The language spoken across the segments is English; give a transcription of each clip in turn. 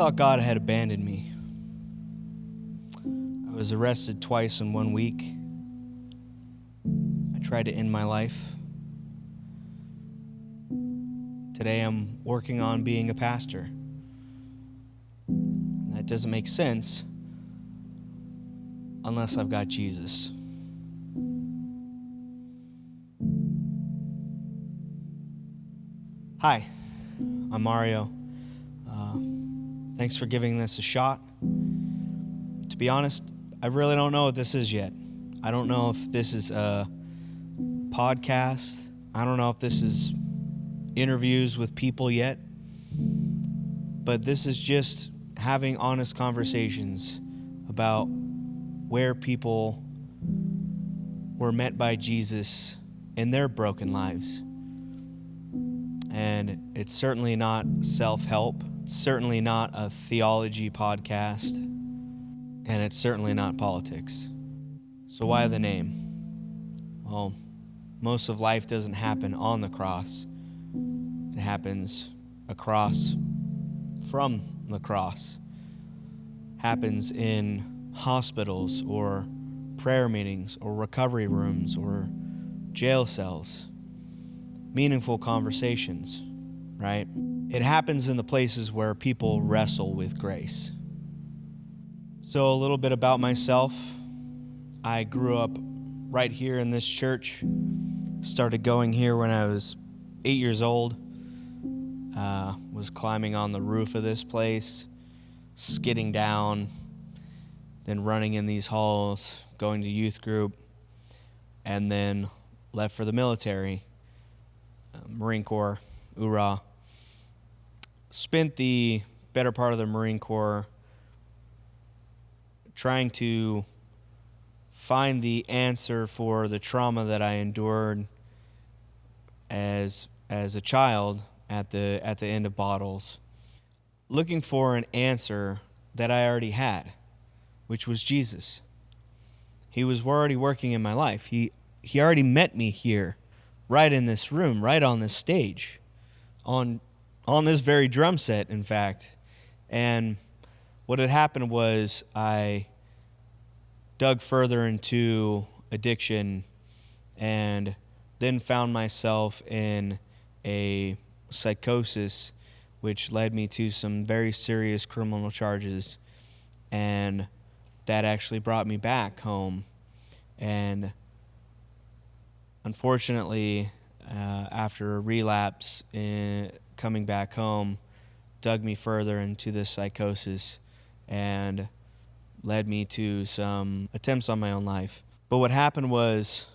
thought God had abandoned me. I was arrested twice in 1 week. I tried to end my life. Today I'm working on being a pastor. That doesn't make sense unless I've got Jesus. Hi, I'm Mario. Thanks for giving this a shot. To be honest, I really don't know what this is yet. I don't know if this is a podcast. I don't know if this is interviews with people yet. But this is just having honest conversations about where people were met by Jesus in their broken lives. And it's certainly not self-help. It's certainly not a theology podcast. And it's certainly not politics. So why the name? Well, most of life doesn't happen on the cross. It happens across from the cross. Happens in hospitals or prayer meetings or recovery rooms or jail cells. Meaningful conversations, right? It happens in the places where people wrestle with grace. So a little bit about myself. I grew up right here in this church. Started going here when I was 8 years old. Was climbing on the roof of this place, skidding down, then running in these halls, going to youth group, and then left for the military. Marine Corps, hoorah. Spent the better part of the Marine Corps trying to find the answer for the trauma that I endured as a child at the end of bottles. Looking for an answer that I already had, which was Jesus. He was already working in my life. He already met me here, right in this room, right on this stage, on this very drum set, in fact. And what had happened was I dug further into addiction and then found myself in a psychosis, which led me to some very serious criminal charges. And that actually brought me back home. And unfortunately, after a relapse, coming back home dug me further into this psychosis and led me to some attempts on my own life. But what happened was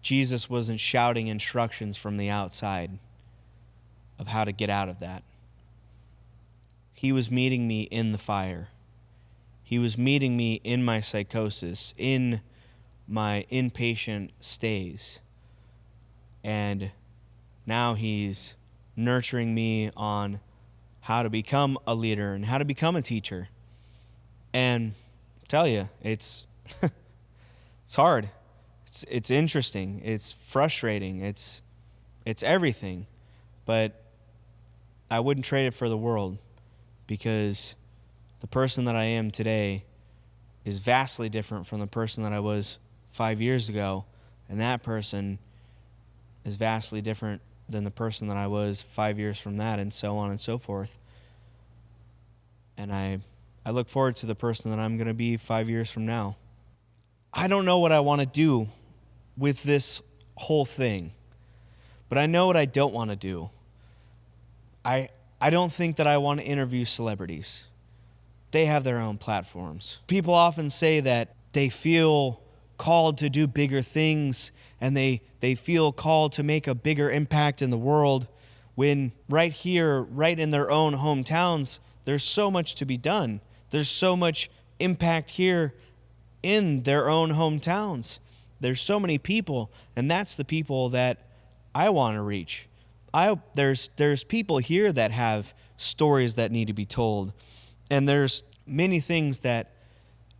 Jesus wasn't shouting instructions from the outside of how to get out of that. He was meeting me in the fire. He was meeting me in my psychosis, in my inpatient stays. And now he's nurturing me on how to become a leader and how to become a teacher. And I tell you, it's it's hard. It's interesting. It's frustrating. It's everything. But I wouldn't trade it for the world, because the person that I am today is vastly different from the person that I was 5 years ago, and that person is vastly different than the person that I was 5 years from that, and so on and so forth. And I look forward to the person that I'm going to be 5 years from now. I don't know what I want to do with this whole thing, but I know what I don't want to do. I don't think that I want to interview celebrities. They have their own platforms. People often say that they feel called to do bigger things and they feel called to make a bigger impact in the world, when right here, right in their own hometowns, there's so much to be done. There's so much impact here in their own hometowns. There's so many people, and that's the people that I want to reach. There's people here that have stories that need to be told, and there's many things that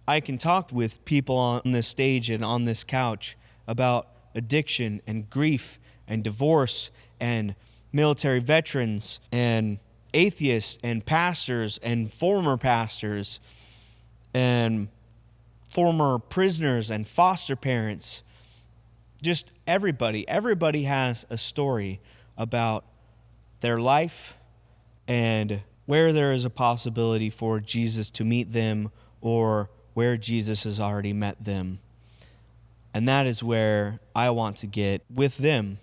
I can talk with people on this stage and on this couch about addiction and grief and divorce and military veterans and atheists and pastors and former pastors and former prisoners and foster parents. Just everybody. Everybody has a story about their life and where there is a possibility for Jesus to meet them or where Jesus has already met them. And that is where I want to get with them,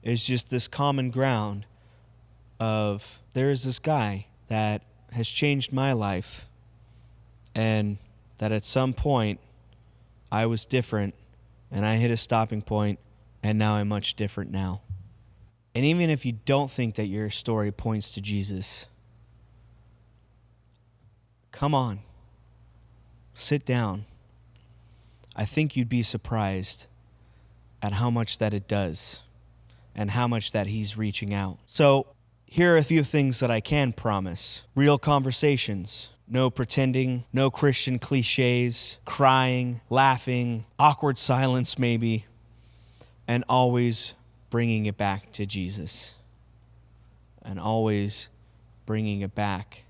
is just this common ground of there is this guy that has changed my life, and that at some point I was different and I hit a stopping point, and now I'm much different now. And even if you don't think that your story points to Jesus, come on, sit down. I think you'd be surprised at how much that it does and how much that he's reaching out. So here are a few things that I can promise. Real conversations. No pretending, no Christian cliches, crying, laughing, awkward silence maybe, and always bringing it back to Jesus. And always bringing it back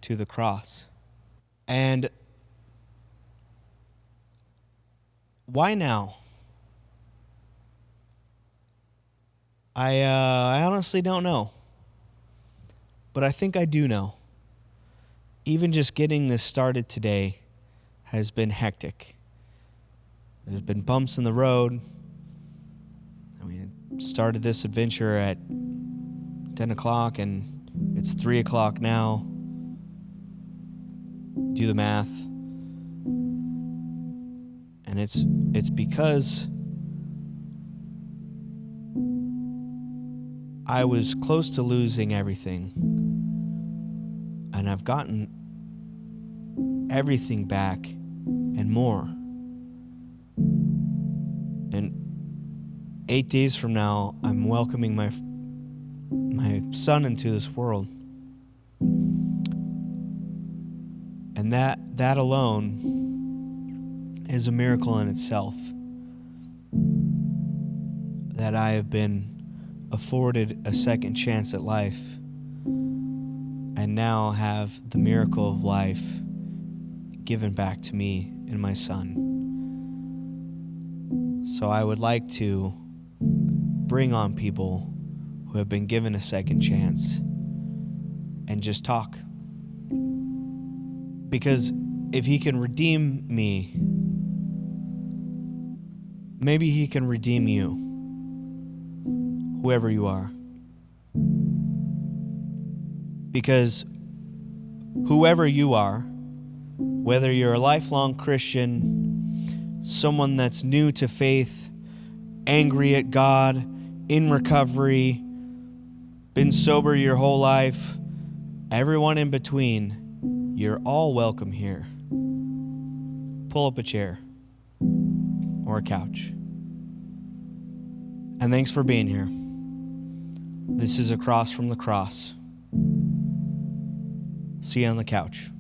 to the cross. And why now? I honestly don't know. But I think I do know. Even just getting this started today has been hectic. There's been bumps in the road. I started this adventure at 10 o'clock and it's 3 o'clock now. Do the math. And it's because I was close to losing everything. And I've gotten everything back and more. And 8 days from now, I'm welcoming my son into this world. And that alone is a miracle in itself. That I have been afforded a second chance at life and now have the miracle of life given back to me and my son. So I would like to bring on people who have been given a second chance and just talk. Because if he can redeem me, maybe he can redeem you, whoever you are. Because whoever you are, whether you're a lifelong Christian, someone that's new to faith, angry at God, in recovery, been sober your whole life, everyone in between, you're all welcome here. Pull up a chair or a couch. And thanks for being here. This is Across from the Cross. See you on the couch.